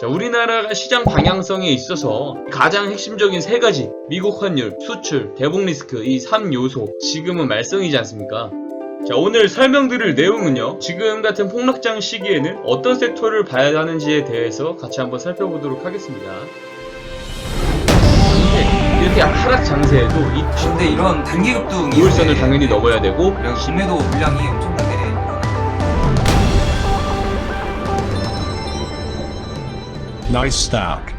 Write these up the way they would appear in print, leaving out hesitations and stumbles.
자, 우리나라가 시장 방향성에 있어서 가장 핵심적인 세 가지, 미국 환율, 수출, 대북 리스크, 이 3요소, 지금은 말썽이지 않습니까? 자, 오늘 설명드릴 내용은요, 지금 같은 폭락장 시기에는 어떤 섹터를 봐야 하는지에 대해서 같이 한번 살펴보도록 하겠습니다. 이렇게 하락 장세에도 근데 이런 단기급등이 우울선을 당연히 넘어야 되고, 그리고 국내도 물량이 엄청나게 Nice stack.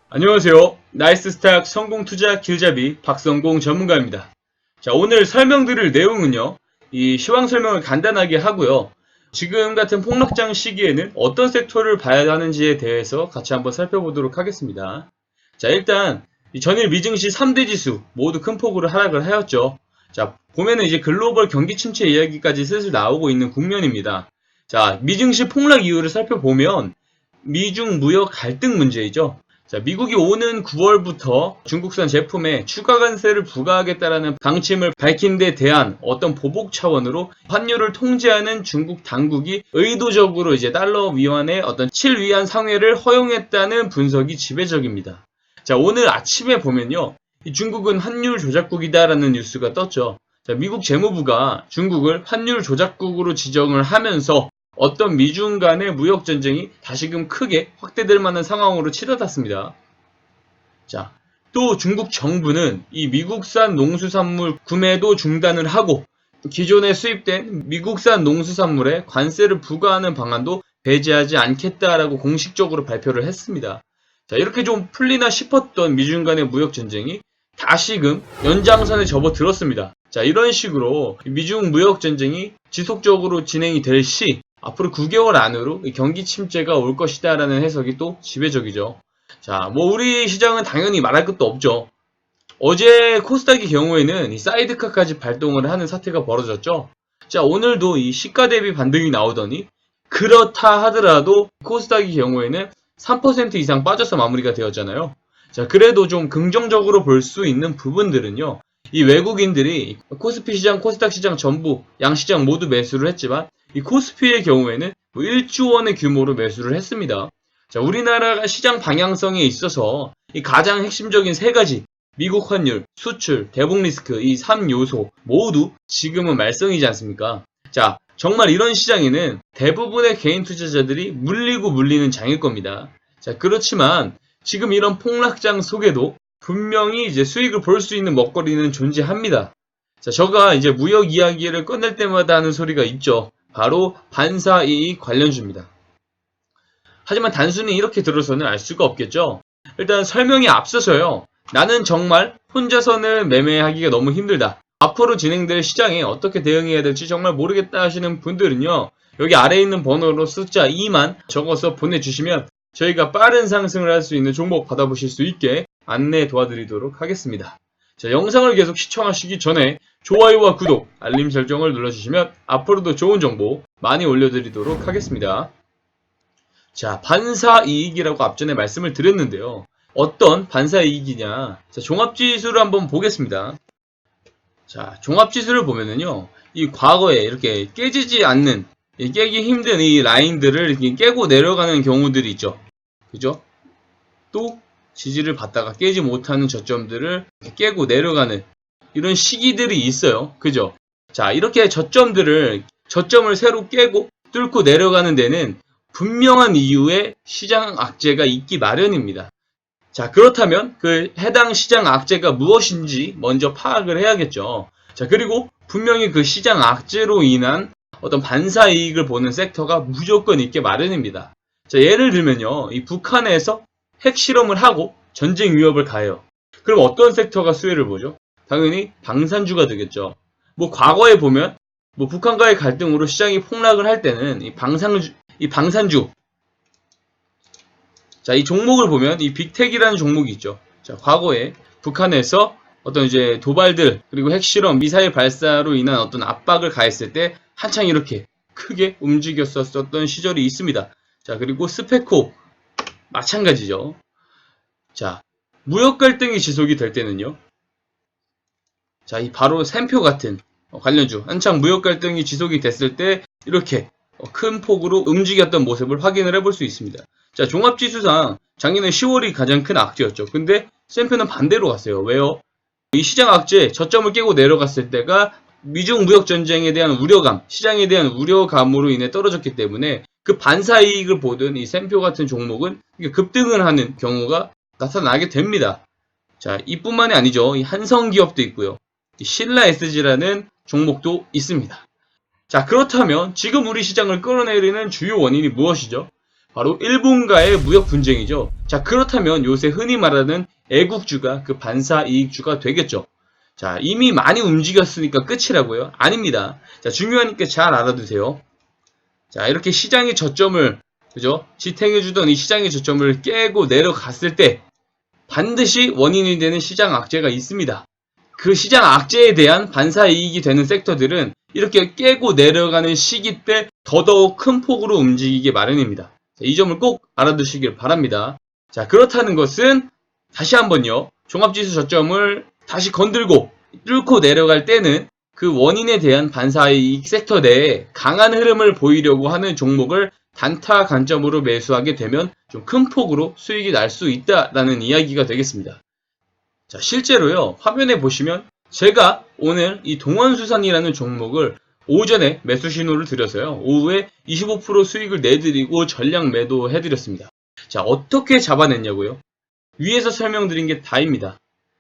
안녕하세요. 나이스 스탁 성공 투자 길잡이 박성공 전문가입니다. 자, 오늘 설명드릴 내용은요, 이 시황 설명을 간단하게 하고요, 지금 같은 폭락장 시기에는 어떤 섹터를 봐야 하는지에 대해서 같이 한번 살펴보도록 하겠습니다. 자, 일단 전일 미증시 3대 지수 모두 큰 폭으로 하락을 하였죠. 자, 보면은 이제 글로벌 경기 침체 이야기까지 슬슬 나오고 있는 국면입니다. 자, 미증시 폭락 이유를 살펴보면 미중 무역 갈등 문제이죠. 자, 미국이 오는 9월부터 중국산 제품에 추가 관세를 부과하겠다라는 방침을 밝힌 데 대한 어떤 보복 차원으로 환율을 통제하는 중국 당국이 의도적으로 이제 달러 위안의 어떤 7위안 상회를 허용했다는 분석이 지배적입니다. 자, 오늘 아침에 보면요, 이 중국은 환율 조작국이다라는 뉴스가 떴죠. 자, 미국 재무부가 중국을 환율 조작국으로 지정을 하면서 어떤 미중 간의 무역 전쟁이 다시금 크게 확대될 만한 상황으로 치닫았습니다. 자, 또 중국 정부는 이 미국산 농수산물 구매도 중단을 하고 기존에 수입된 미국산 농수산물에 관세를 부과하는 방안도 배제하지 않겠다라고 공식적으로 발표를 했습니다. 자, 이렇게 좀 풀리나 싶었던 미중 간의 무역 전쟁이 다시금 연장선에 접어들었습니다. 자, 이런 식으로 미중 무역 전쟁이 지속적으로 진행이 될 시 앞으로 9개월 안으로 경기 침체가 올 것이다 라는 해석이 또 지배적이죠. 자, 우리 시장은 당연히 말할 것도 없죠. 어제 코스닥의 경우에는 이 사이드카까지 발동을 하는 사태가 벌어졌죠. 자, 오늘도 이 시가 대비 반등이 나오더니 그렇다 하더라도 코스닥의 경우에는 3% 이상 빠져서 마무리가 되었잖아요. 자, 그래도 좀 긍정적으로 볼 수 있는 부분들은요, 이 외국인들이 코스피 시장, 코스닥 시장 전부 양시장 모두 매수를 했지만 이 코스피의 경우에는 1조 원의 규모로 매수를 했습니다. 자, 우리나라가 시장 방향성에 있어서 이 가장 핵심적인 세 가지, 미국 환율, 수출, 대북 리스크, 이 3요소 모두 지금은 말썽이지 않습니까? 자, 정말 이런 시장에는 대부분의 개인 투자자들이 물리고 물리는 장일 겁니다. 자, 그렇지만 지금 이런 폭락장 속에도 분명히 이제 수익을 볼 수 있는 먹거리는 존재합니다. 자, 제가 이제 무역 이야기를 꺼낼 때마다 하는 소리가 있죠. 바로 반사이익 관련주입니다. 하지만 단순히 이렇게 들어서는 알 수가 없겠죠. 일단 설명에 앞서서요, 나는 정말 혼자서는 매매하기가 너무 힘들다, 앞으로 진행될 시장에 어떻게 대응해야 될지 정말 모르겠다 하시는 분들은요, 여기 아래에 있는 번호로 숫자 2만 적어서 보내주시면 저희가 빠른 상승을 할 수 있는 종목 받아보실 수 있게 안내 도와드리도록 하겠습니다. 자, 영상을 계속 시청하시기 전에 좋아요와 구독, 알림 설정을 눌러주시면 앞으로도 좋은 정보 많이 올려드리도록 하겠습니다. 자, 반사이익이라고 앞전에 말씀을 드렸는데요. 어떤 반사이익이냐? 자, 종합지수를 한번 보겠습니다. 자, 종합지수를 보면은요, 이 과거에 이렇게 깨지지 않는, 깨기 힘든 이 라인들을 이렇게 깨고 내려가는 경우들이 있죠. 그죠? 또 지지를 받다가 깨지 못하는 저점들을 깨고 내려가는 이런 시기들이 있어요. 그죠? 자, 이렇게 저점을 새로 깨고 뚫고 내려가는 데는 분명한 이유의 시장 악재가 있기 마련입니다. 자, 그렇다면 그 해당 시장 악재가 무엇인지 먼저 파악을 해야겠죠. 자, 그리고 분명히 그 시장 악재로 인한 어떤 반사이익을 보는 섹터가 무조건 있게 마련입니다. 자, 예를 들면요, 이 북한에서 핵실험을 하고 전쟁 위협을 가해요. 그럼 어떤 섹터가 수혜를 보죠? 당연히 방산주가 되겠죠. 과거에 보면 북한과의 갈등으로 시장이 폭락을 할 때는 이 방산주, 자, 이 종목을 보면 이 빅텍이라는 종목이 있죠. 자, 과거에 북한에서 어떤 이제 도발들, 그리고 핵실험, 미사일 발사로 인한 어떤 압박을 가했을 때 한창 이렇게 크게 움직였었던 시절이 있습니다. 자, 그리고 스페코 마찬가지죠. 자, 무역 갈등이 지속이 될 때는요, 자, 이 바로 샘표 같은 관련주, 한창 무역 갈등이 지속이 됐을 때 이렇게 큰 폭으로 움직였던 모습을 확인을 해볼 수 있습니다. 자, 종합지수상 작년에 10월이 가장 큰 악재였죠. 근데 샘표는 반대로 갔어요. 왜요? 이 시장 악재 저점을 깨고 내려갔을 때가 미중 무역 전쟁에 대한 우려감, 시장에 대한 우려감으로 인해 떨어졌기 때문에 그 반사이익을 보던 이 샘표 같은 종목은 급등을 하는 경우가 나타나게 됩니다. 자, 이뿐만이 아니죠. 이 한성기업도 있고요. 이 신라 SG라는 종목도 있습니다. 자, 그렇다면 지금 우리 시장을 끌어내리는 주요 원인이 무엇이죠? 바로 일본과의 무역 분쟁이죠. 자, 그렇다면 요새 흔히 말하는 애국주가 그 반사이익주가 되겠죠. 자, 이미 많이 움직였으니까 끝이라고요? 아닙니다. 자, 중요하니까 잘 알아두세요. 자, 이렇게 시장의 저점을, 그죠? 지탱해주던 이 시장의 저점을 깨고 내려갔을 때 반드시 원인이 되는 시장 악재가 있습니다. 그 시장 악재에 대한 반사이익이 되는 섹터들은 이렇게 깨고 내려가는 시기 때 더더욱 큰 폭으로 움직이게 마련입니다. 자, 이 점을 꼭 알아두시길 바랍니다. 자, 그렇다는 것은 다시 한번요. 종합지수 저점을 다시 건들고 뚫고 내려갈 때는 그 원인에 대한 반사이익 섹터 내에 강한 흐름을 보이려고 하는 종목을 단타 관점으로 매수하게 되면 좀 큰 폭으로 수익이 날 수 있다라는 이야기가 되겠습니다. 자, 실제로요. 화면에 보시면 제가 오늘 이 동원수산이라는 종목을 오전에 매수 신호를 드려서요. 오후에 25% 수익을 내드리고 전량 매도해드렸습니다. 자, 어떻게 잡아냈냐고요? 위에서 설명드린 게 다입니다.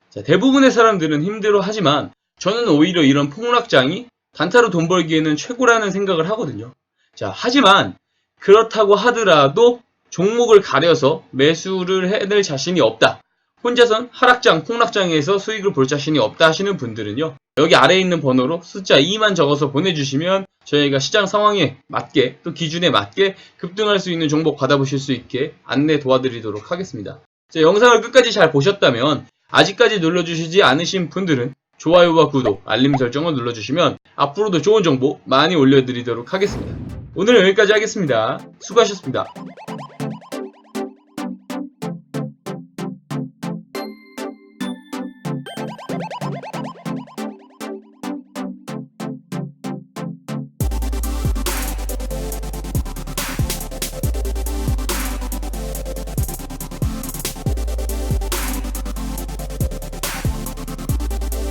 자, 대부분의 사람들은 힘들어하지만 저는 오히려 이런 폭락장이 단타로 돈 벌기에는 최고라는 생각을 하거든요. 자, 하지만 그렇다고 하더라도 종목을 가려서 매수를 해낼 자신이 없다. 혼자선 하락장, 폭락장에서 수익을 볼 자신이 없다 하시는 분들은요. 여기 아래에 있는 번호로 숫자 2만 적어서 보내주시면 저희가 시장 상황에 맞게 또 기준에 맞게 급등할 수 있는 종목 받아보실 수 있게 안내 도와드리도록 하겠습니다. 자, 영상을 끝까지 잘 보셨다면 아직까지 눌러주시지 않으신 분들은 좋아요와 구독, 알림 설정을 눌러주시면 앞으로도 좋은 정보 많이 올려드리도록 하겠습니다. 오늘은 여기까지 하겠습니다. 수고하셨습니다.